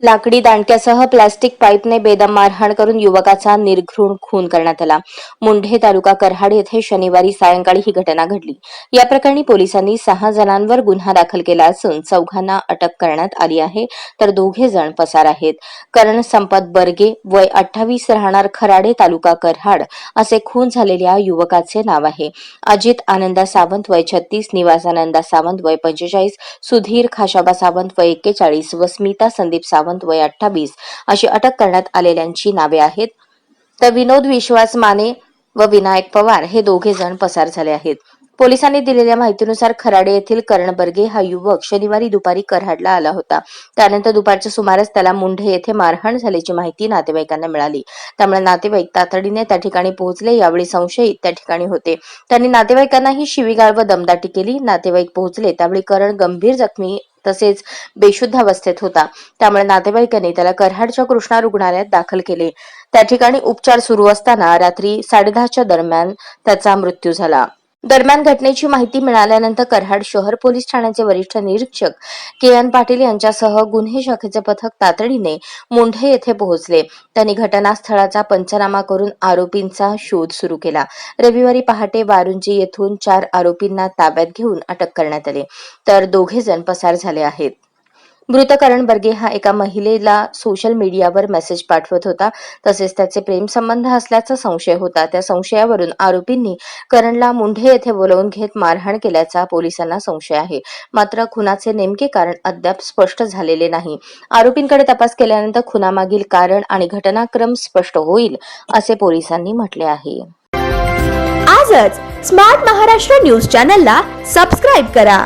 लाकडी दांडक्यासह प्लास्टिक पाईपने बेदम मारहाण करून युवकाचा निर्घृण खून करण्यात आला. मुंढे तालुका कराड येथे शनिवारी सायंकाळी ही घटना घडली. या प्रकरणी पोलिसांनी 6 जणांवर गुन्हा दाखल केला असून 4घांना अटक करण्यात आली आहे, तर 2 जण पसार आहेत. करण संपत बर्गे वय 28 राहणार खराडे तालुका कराड असे खून झालेल्या युवकाचे नाव आहे. अजित आनंदा सावंत वय 36, निवास आनंदा सावंत वय 45, सुधीर खाशाबा सावंत वय 41 व स्मिता संदीप सावंत वय 28 अशी अटक करण्यात आलेल्यांची नावे आहेत. तर विनोद विश्वास माने व विनायक पवार हे 2 जण पसार झाले आहेत. पोलिसांनी दिलेल्या माहितीनुसार खराडे येथील करण बर्गे हा युवक शनिवारी दुपारी कराडला आला होता. त्यानंतर दुपारच्या सुमारास त्याला मुंढे येथे मारहाण झाल्याची माहिती नातेवाईकांना मिळाली. त्यामुळे नातेवाईक तातडीने त्या ठिकाणी पोहोचले. यावेळी संशयित त्या ठिकाणी होते. त्यांनी नातेवाईकांनाही शिवीगाळ व दमदाटी केली. नातेवाईक पोहोचले त्यावेळी करण गंभीर जखमी तसेच बेशुद्ध अवस्थेत होता. त्यामुळे नातेवाईकांनी त्याला कराडच्या कृष्णा रुग्णालयात दाखल केले. त्या ठिकाणी उपचार सुरू असताना रात्री 10:30च्या दरम्यान त्याचा मृत्यू झाला. दरम्यान घटनेची माहिती मिळाल्यानंतर कराड शहर पोलीस ठाण्याचे वरिष्ठ निरीक्षक के.एन. पाटील यांच्यासह गुन्हे शाखेचे पथक तातडीने मुंढे येथे पोहोचले. त्यांनी घटनास्थळाचा पंचनामा करून आरोपींचा शोध सुरू केला. रविवारी पहाटे वारुंजी येथून 4 आरोपींना ताब्यात घेऊन अटक करण्यात आली, तर 2 जण पसार झाले आहेत. मृत करण बर्गे हा एका महिलेला सोशल मीडियावर मेसेज पाठवत होता. तसेच त्याचे प्रेमसंबंध असल्याचा संशय होता. त्या संशयावरून आरोपींनी करणला मुंढे येथे बोलावून घेत मारहाण केल्याचा पोलिसांना संशय आहे. मात्र खुनाचे नेमके कारण अद्याप स्पष्ट झालेले नाही. आरोपींकडे तपास केल्यानंतर खुनामागील कारण आणि घटनाक्रम स्पष्ट होईल असे पोलिसांनी म्हटले आहे. आजच स्मार्ट महाराष्ट्र न्यूज चॅनलला सबस्क्राईब करा.